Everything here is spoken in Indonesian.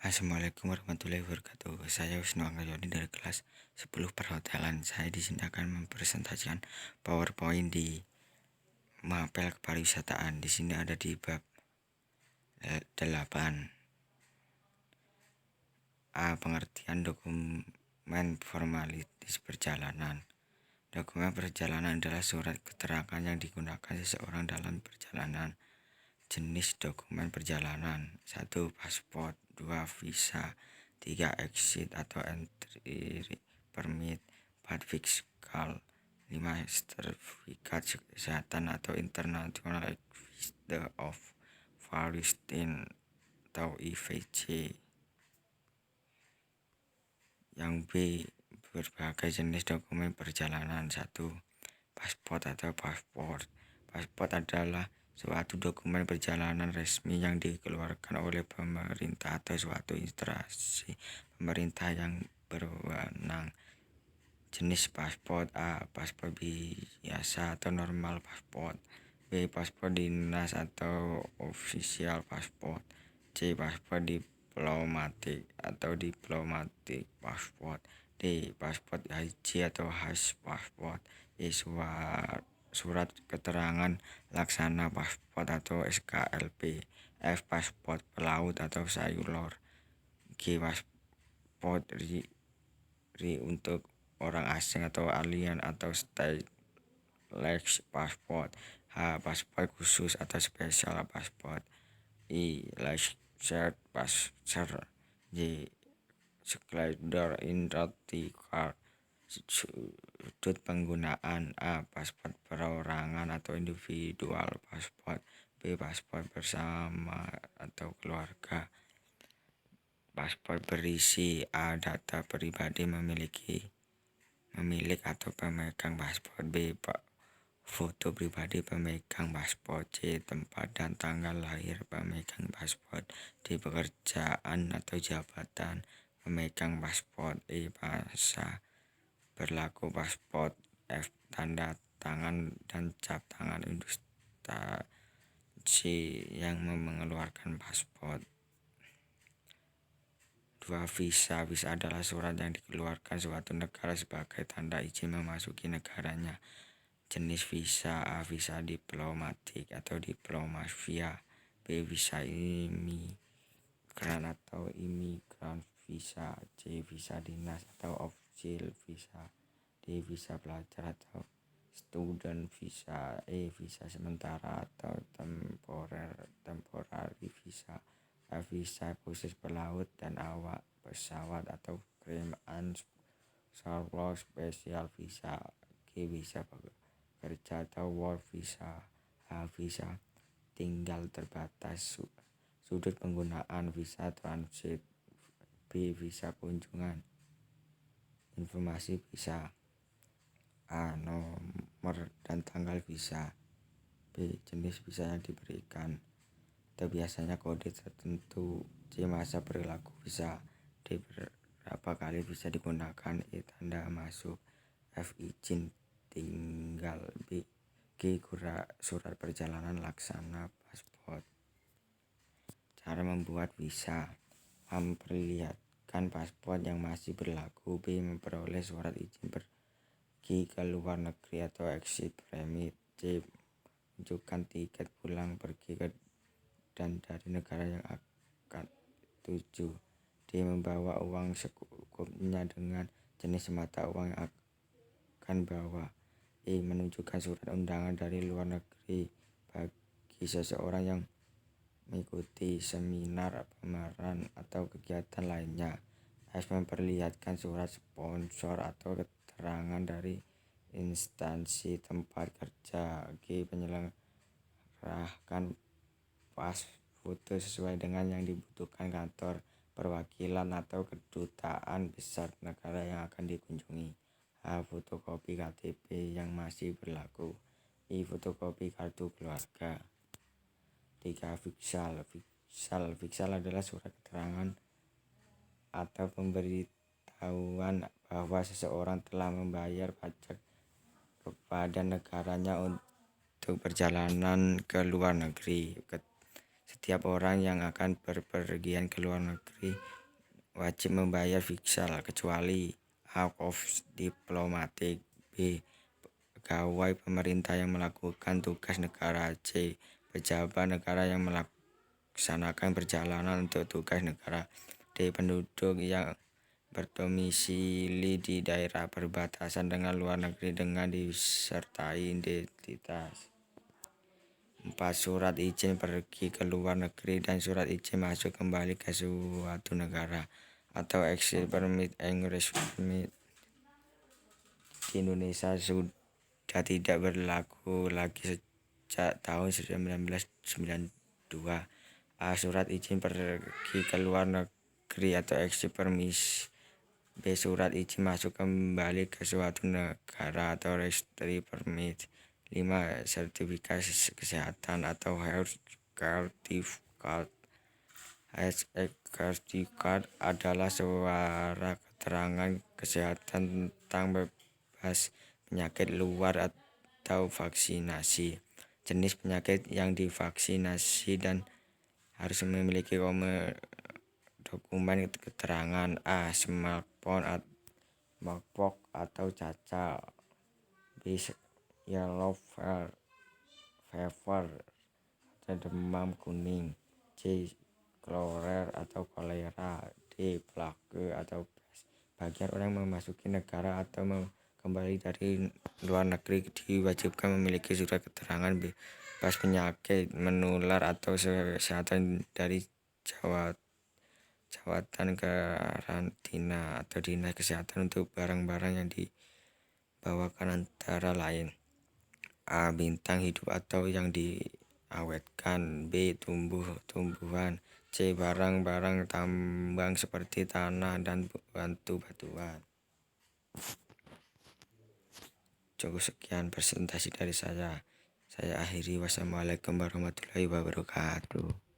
Assalamualaikum warahmatullahi wabarakatuh. Saya Wisnu Anggrayoni dari kelas 10 perhotelan. Saya di sini akan mempresentasikan PowerPoint di mapel kepariwisataan. Di sini ada di bab 8. A. Pengertian dokumen formalitas perjalanan. Dokumen perjalanan adalah surat keterangan yang digunakan seseorang dalam perjalanan. Jenis dokumen perjalanan: 1. Paspor, 2. Visa, 3. Exit atau entry permit, 4. Fiskal, 5. Sertifikat kesehatan atau International Exhibition of Validity atau IVC. Yang B. Berbagai jenis dokumen perjalanan. 1. Paspor atau pasport. Paspor adalah suatu dokumen perjalanan resmi yang dikeluarkan oleh pemerintah atau suatu instansi pemerintah yang berwenang. Jenis paspor: A. Paspor biasa atau normal paspor, B. Paspor dinas atau official paspor, C. Paspor diplomatik atau diplomatic paspor, D. Paspor haji atau hajj paspor, E. Surat keterangan laksana paspor atau SKLP, F. Paspor pelaut atau sailor, G. Paspor untuk orang asing atau alien atau stateless paspor, H. Paspor khusus atau special paspor, I. Leisure passport, J. Slider identity card. Sudut penggunaan: A. Paspor perorangan atau individual paspor, B. Paspor bersama atau keluarga. Paspor berisi: A. Data pribadi pemilik atau pemegang paspor, B. Foto pribadi pemegang paspor, C. Tempat dan tanggal lahir pemegang paspor, D. Pekerjaan atau jabatan pemegang paspor, E. Masa berlaku paspor, F. Tanda tangan dan cap tangan instansi yang mengeluarkan paspor. 2. Visa. Visa adalah surat yang dikeluarkan suatu negara sebagai tanda izin memasuki negaranya. Jenis visa: A. Visa diplomatik atau diplomasia, B. Visa imigran atau imigran visa, C. Visa dinas atau official visa, D. Visa pelajar atau student visa, E. Visa sementara atau temporary visa, F. Visa khusus pelaut dan awak pesawat atau crew and surplus special visa, G. Visa kerja atau work visa, H. Visa tinggal terbatas. Sudut penggunaan: visa transit, B. Visa kunjungan. Informasi visa: A. Nomor dan tanggal visa, B. Jenis visa yang diberikan atau biasanya kode tertentu, C. Masa berlaku visa, D. Berapa kali visa digunakan, E. Tanda masuk, F. Izin tinggal, G. Surat perjalanan laksana paspor. Cara membuat visa: A. Memperlihatkan paspor yang masih berlaku, B. Memperoleh surat izin pergi ke luar negeri atau exit permit, C. Menunjukkan tiket pulang pergi ke dan dari negara yang akan tuju, D. Membawa uang secukupnya dengan jenis mata uang yang akan bawa, E. Menunjukkan surat undangan dari luar negeri bagi seseorang yang mengikuti seminar, pameran, atau kegiatan lainnya, F. Memperlihatkan surat sponsor atau keterangan dari instansi tempat kerja, G. Menyerahkan pas foto sesuai dengan yang dibutuhkan kantor perwakilan atau kedutaan besar negara yang akan dikunjungi, H. Fotokopi KTP yang masih berlaku, I. Fotokopi kartu keluarga. 3. Fiskal adalah surat keterangan atau pemberitahuan bahwa seseorang telah membayar pajak kepada negaranya untuk perjalanan ke luar negeri. Setiap orang yang akan berpergian ke luar negeri wajib membayar visa kecuali out of diplomatic. B. Pegawai pemerintah yang melakukan tugas negara. C. Pejabat negara yang melaksanakan perjalanan untuk tugas negara. D. Penduduk yang berdomisili di daerah perbatasan dengan luar negeri dengan disertai identitas. 4. Surat izin pergi ke luar negeri dan surat izin masuk kembali ke suatu negara atau exit permit, English permit. Di Indonesia sudah tidak berlaku lagi sejak tahun 1992. A. Surat izin pergi ke luar negeri atau exit permit. B. Surat izin masuk kembali ke suatu negara atau exit permit. 5. Sertifikasi kesehatan atau health certificate. Health certificate adalah surat keterangan kesehatan tentang bebas penyakit luar atau vaksinasi. Jenis penyakit yang divaksinasi dan harus memiliki dokumen keterangan. A. Smallpox atau cacar. B. Yellow fever atau demam kuning. C. Cholera atau kolera. D. plague atau pes. Bagian orang yang memasuki negara atau kembali dari luar negeri diwajibkan memiliki surat keterangan bebas penyakit menular atau kesehatan dari jawatan karantina atau dinas kesehatan untuk barang-barang yang dibawakan antara lain. A. Bintang hidup atau yang diawetkan. B. Tumbuhan. C. Barang-barang tambang seperti tanah dan batu-batuan. Cukup sekian presentasi dari saya. Saya akhiri. Wassalamualaikum warahmatullahi wabarakatuh.